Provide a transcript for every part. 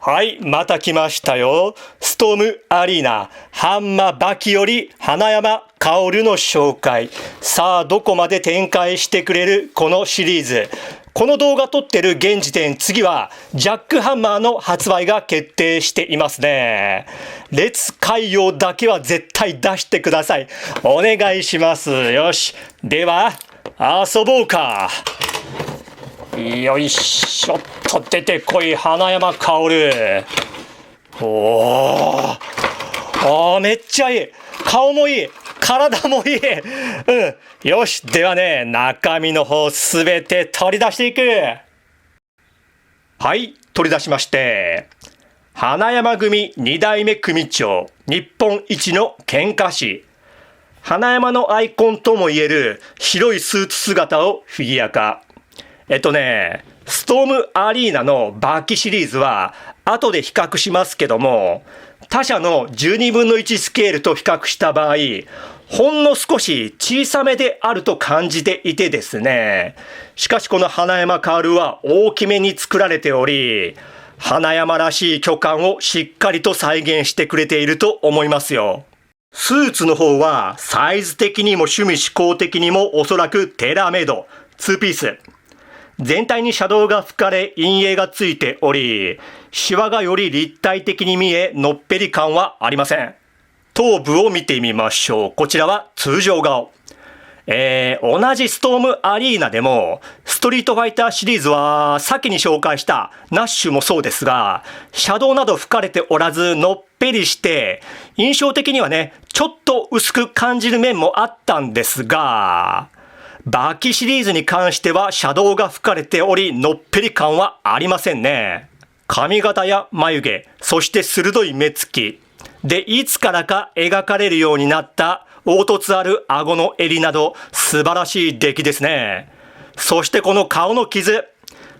はい、また来ましたよ。ストームアリーナ、ハンマバキより花山薫の紹介。さあ、どこまで展開してくれるこのシリーズ。この動画撮ってる現時点、次はジャックハンマーの発売が決定していますね。列海洋だけは絶対出してください。お願いします。よし。では、遊ぼうか。よいしょっと出てこい、花山薫。めっちゃいい。顔もいい。体もいい。よし。ではね、中身の方すべて取り出していく。はい、取り出しまして。花山組2代目組長、日本一の喧嘩師。花山のアイコンともいえる白いスーツ姿をフィギュア化。ストームアリーナのバキシリーズは後で比較しますけども、他社の12分の1スケールと比較した場合、ほんの少し小さめであると感じていてですね。しかしこの花山薫は大きめに作られており、花山らしい巨漢をしっかりと再現してくれていると思いますよ。スーツの方はサイズ的にも趣味嗜好的にもおそらくテーラーメイド、2ピース。全体にシャドウが吹かれ陰影がついており、シワがより立体的に見え、のっぺり感はありません。頭部を見てみましょう。こちらは通常顔。同じストームアリーナでも、ストリートファイターシリーズは、先に紹介したナッシュもそうですが、シャドウなど吹かれておらず、のっぺりして、印象的にはね、ちょっと薄く感じる面もあったんですが、バキシリーズに関してはシャドウが吹かれており、のっぺり感はありませんね。髪型や眉毛、そして鋭い目つき。で、いつからか描かれるようになった凹凸ある顎の襟など素晴らしい出来ですね。そしてこの顔の傷。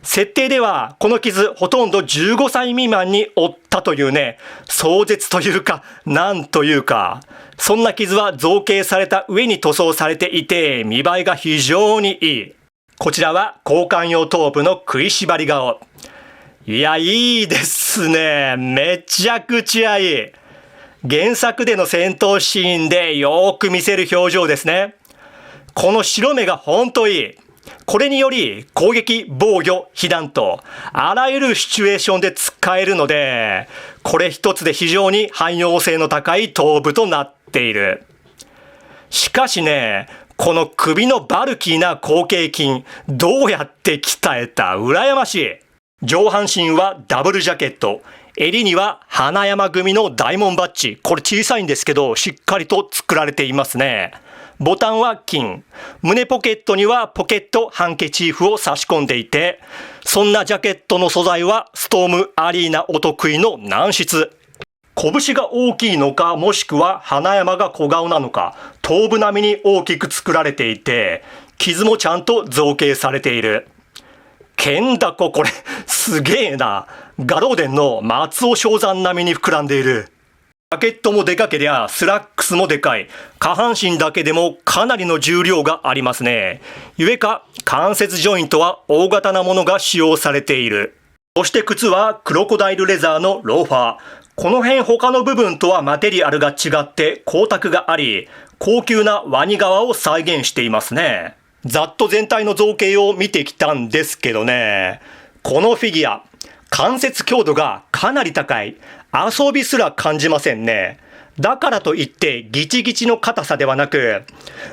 設定ではこの傷ほとんど15歳未満に負ったというね、壮絶というか、なんというか、そんな傷は造形された上に塗装されていて、見栄えが非常にいい。こちらは交換用頭部の食いしばり顔。いや、いいですね。めちゃくちゃいい。原作での戦闘シーンでよーく見せる表情ですね。この白目がほんといい。これにより攻撃、防御、被弾とあらゆるシチュエーションで使えるので、これ一つで非常に汎用性の高い頭部となっている。しかしね、この首のバルキーな後傾筋、どうやって鍛えた？羨ましい。上半身はダブルジャケット。襟には花山組の大門バッジ。これ小さいんですけど、しっかりと作られていますね。ボタンは金。胸ポケットにはポケットハンケチーフを差し込んでいて、そんなジャケットの素材はストームアリーナお得意の軟質。拳が大きいのか、もしくは花山が小顔なのか、頭部並みに大きく作られていて、傷もちゃんと造形されている。剣だこ、これ、すげえな。ガローデンの松尾正山並みに膨らんでいる。ジャケットもでかけりゃ、スラックスもでかい。下半身だけでもかなりの重量がありますね。ゆえか、関節ジョイントは大型なものが使用されている。そして靴はクロコダイルレザーのローファー。この辺他の部分とはマテリアルが違って光沢があり、高級なワニ革を再現していますね。ざっと全体の造形を見てきたんですけどね、このフィギュア、関節強度がかなり高い。遊びすら感じませんね。だからといってギチギチの硬さではなく、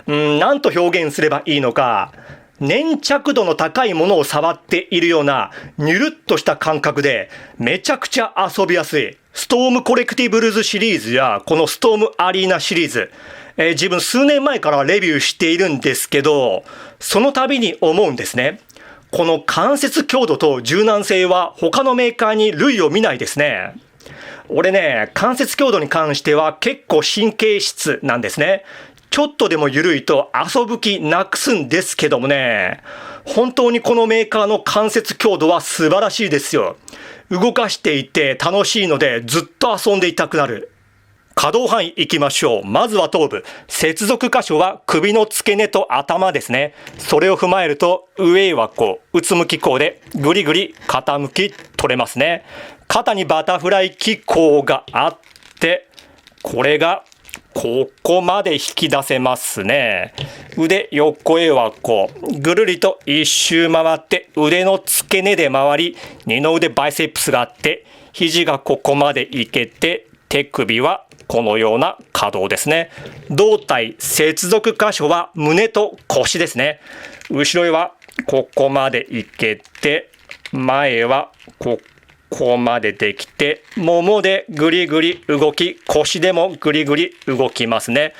なんと表現すればいいのか、粘着度の高いものを触っているようなニュルッとした感覚でめちゃくちゃ遊びやすい。ストームコレクティブルズシリーズやこのストームアリーナシリーズ、自分数年前からレビューしているんですけど、その度に思うんですね。この関節強度と柔軟性は他のメーカーに類を見ないですね。俺ね、関節強度に関しては結構神経質なんですね。ちょっとでも緩いと遊ぶ気なくすんですけどもね、本当にこのメーカーの関節強度は素晴らしいですよ。動かしていて楽しいのでずっと遊んでいたくなる。可動範囲行きましょう。まずは頭部。接続箇所は首の付け根と頭ですね。それを踏まえると、上はこう、うつむきこうでぐりぐり傾き取れますね。肩にバタフライ機構があって、これがここまで引き出せますね。腕横へはこうぐるりと一周回って腕の付け根で回り、二の腕バイセップスがあって、肘がここまでいけて、手首はこのような可動ですね。胴体接続箇所は胸と腰ですね。後ろへはここまでいけて、前はここまでできて、ももでぐりぐり動き、腰でもぐりぐり動きますね。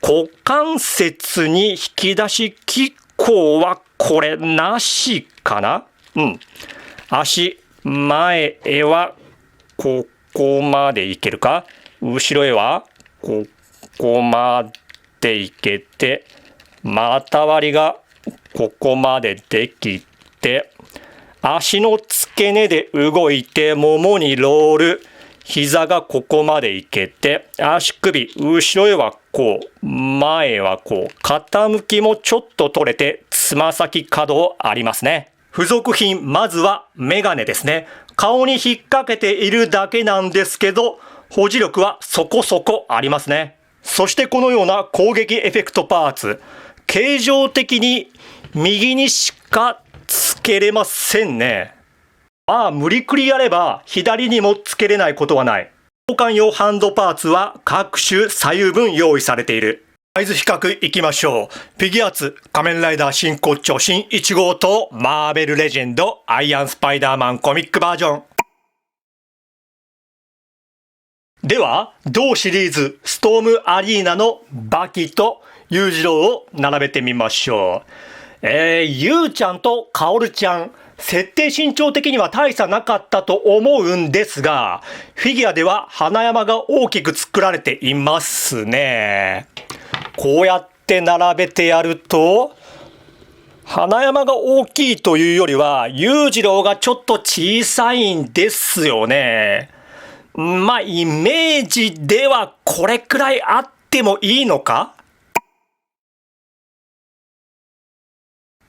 股関節に引き出し機構はこれなしかな。足前へはここまでいけるか。後ろへはここまでいけて、股割りがここまでできて、足の付け根で動いて、ももにロール、膝がここまでいけて、足首、後ろへはこう、前へはこう、傾きもちょっと取れて、つま先可動ありますね。付属品、まずはメガネですね。顔に引っ掛けているだけなんですけど、保持力はそこそこありますね。そしてこのような攻撃エフェクトパーツ、形状的に右にしかつけれませんね。無理くりやれば左にもつけれないことはない。交換用ハンドパーツは各種左右分用意されている。サイズ比較いきましょう。フィギュアーツ仮面ライダー真骨頂新1号とマーベルレジェンドアイアンスパイダーマンコミックバージョン。では同シリーズストームアリーナのバキと裕次郎を並べてみましょう。ゆうちゃんとかおるちゃん、設定身長的には大差なかったと思うんですが、フィギュアでは花山が大きく作られていますね。こうやって並べてやると、花山が大きいというよりは裕次郎がちょっと小さいんですよね。イメージではこれくらいあってもいいのか？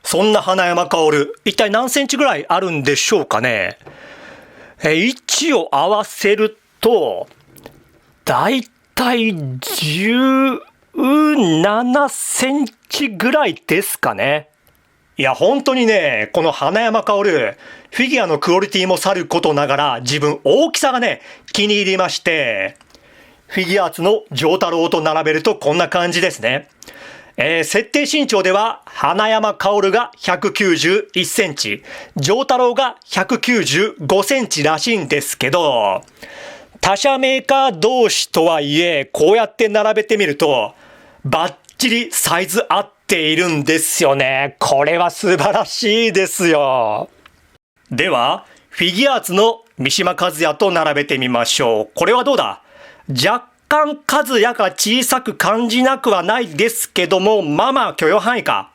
そんな花山薫、一体何センチぐらいあるんでしょうかね。位置を合わせると、だいたい17センチぐらいですかね。いや、本当にね、この花山薫、フィギュアのクオリティもさることながら、自分大きさがね、気に入りまして、フィギュアーツの丈太郎と並べるとこんな感じですね。設定身長では花山薫が191センチ、丈太郎が195センチらしいんですけど、他社メーカー同士とはいえ、こうやって並べてみると、バッチリサイズ合っているんですよね。これは素晴らしいですよ。では、フィギュアーツの三島和也と並べてみましょう。これはどうだ？若干和也が小さく感じなくはないですけども、許容範囲か。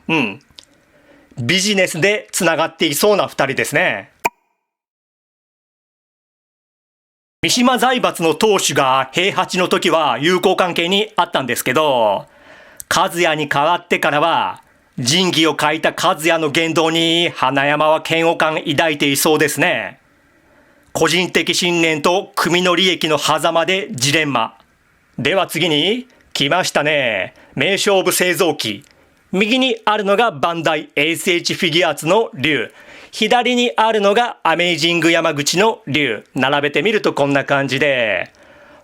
ビジネスでつながっていそうな二人ですね。三島財閥の当主が平八の時は友好関係にあったんですけど、和也に代わってからは、仁義を欠いた和也の言動に花山は嫌悪感抱いていそうですね。個人的信念と組の利益の狭間でジレンマ。では次に、来ましたね。名勝負製造機。右にあるのがバンダイ ASH フィギュアーツの竜。左にあるのがアメイジング山口の竜。並べてみるとこんな感じで、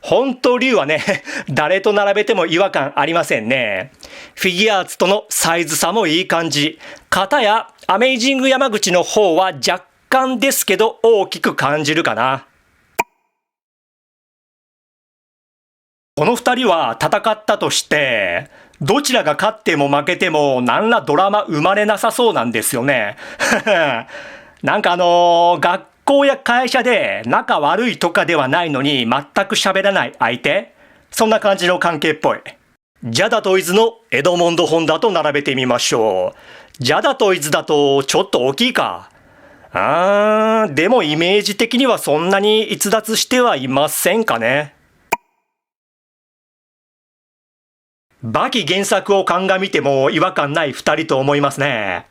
本当竜はね、誰と並べても違和感ありませんね。フィギュアーツとのサイズ差もいい感じ。片やアメイジング山口の方は若干ですけど大きく感じるかな。この二人は戦ったとして、どちらが勝っても負けても何らドラマ生まれなさそうなんですよね。なんか学校や会社で仲悪いとかではないのに全く喋らない相手？そんな感じの関係っぽい。ジャダトイズのエドモンド・ホンダと並べてみましょう。ジャダトイズだとちょっと大きいか。でもイメージ的にはそんなに逸脱してはいませんかね。バキ原作を鑑みても違和感ない2人と思いますね。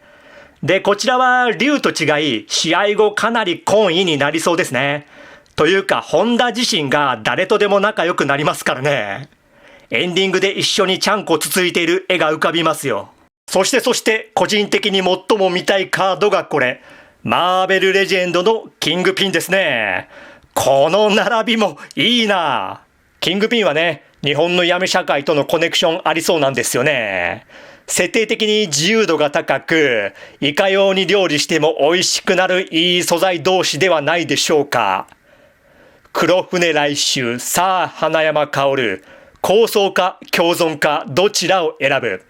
で、こちらは竜と違い、試合後かなり懇意になりそうですね。というか、本田自身が誰とでも仲良くなりますからね。エンディングで一緒にちゃんこつついている絵が浮かびますよ。そして、個人的に最も見たいカードがこれ。マーベルレジェンドのキングピンですね。この並びもいいな。キングピンはね、日本の闇社会とのコネクションありそうなんですよね。設定的に自由度が高く、いかように料理しても美味しくなるいい素材同士ではないでしょうか。黒船来襲、さあ花山薫、構想か共存かどちらを選ぶ。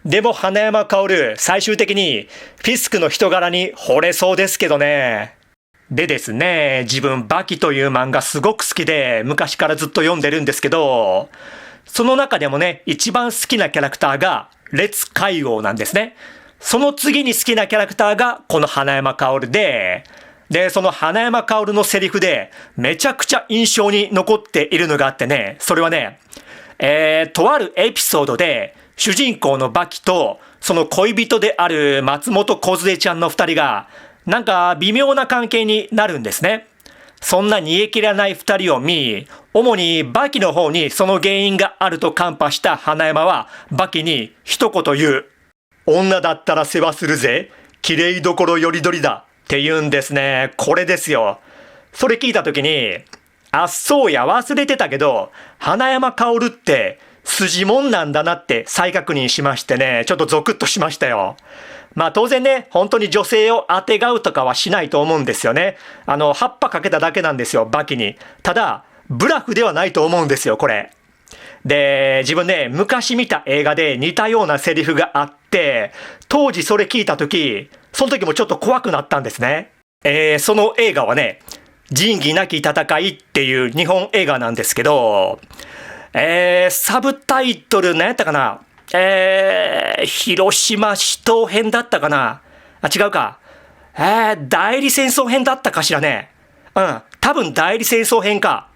でも花山薫、最終的にフィスクの人柄に惚れそうですけどね。でですね、自分バキという漫画すごく好きで昔からずっと読んでるんですけど、その中でもね、一番好きなキャラクターが烈海王なんですね。その次に好きなキャラクターがこの花山薫で、その花山薫のセリフでめちゃくちゃ印象に残っているのがあってね、それはね、とあるエピソードで主人公のバキとその恋人である松本梢ちゃんの二人がなんか微妙な関係になるんですね。そんな煮え切らない二人を見、主にバキの方にその原因があるとカンパした花山はバキに一言言う。女だったら世話するぜ。綺麗どころよりどりだ。って言うんですね。これですよ。それ聞いたときに、あ、そうや、忘れてたけど、花山薫って筋もんなんだなって再確認しましてね、ちょっとゾクッとしましたよ。まあ当然ね、本当に女性をあてがうとかはしないと思うんですよね。葉っぱかけただけなんですよ、バキに。ただ、ブラフではないと思うんですよ、これ。で、自分ね、昔見た映画で似たようなセリフがあって、当時それ聞いたとき、その時もちょっと怖くなったんですね。その映画はね、仁義なき戦いっていう日本映画なんですけど、サブタイトル何やったかな、広島市東編だったかな、あ、違うか。代理戦争編だったかしらね。多分代理戦争編か。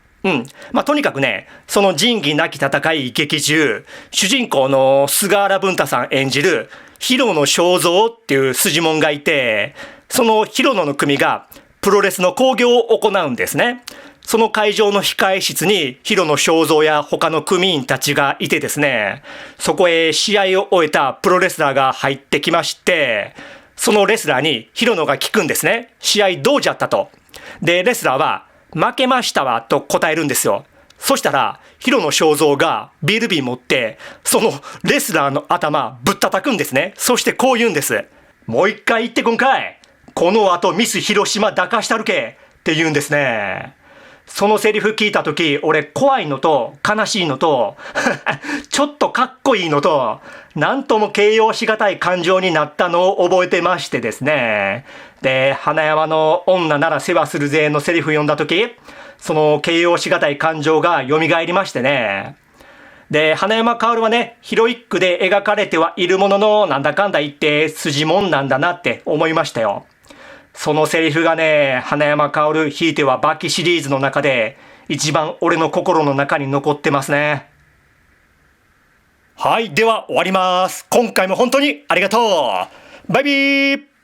まあ、とにかくね、その仁義なき戦い劇中、主人公の菅原文太さん演じる広野正蔵っていう筋もんがいて、その広野の組がプロレスの興行を行うんですね。その会場の控え室に広野正蔵や他の組員たちがいてですね、そこへ試合を終えたプロレスラーが入ってきまして、そのレスラーに広野が聞くんですね。試合どうじゃったと。で、レスラーは負けましたわと答えるんですよ。そしたら広野正蔵がビール瓶持ってそのレスラーの頭ぶったたくんですね。そしてこう言うんです。もう一回言ってこんかい。この後ミス広島抱かしたるけって言うんですね。そのセリフ聞いたとき、俺怖いのと悲しいのとちょっとかっこいいのとなんとも形容しがたい感情になったのを覚えてましてですね。で、花山の女なら世話するぜのセリフ読んだとき、その形容しがたい感情が蘇りましてね。で、花山薫はね、ヒロイックで描かれてはいるものの、なんだかんだ言って筋もんなんだなって思いましたよ。そのセリフがね、花山薫ひいてはバキシリーズの中で一番俺の心の中に残ってますね。はい、では終わります。今回も本当にありがとう。バイビー。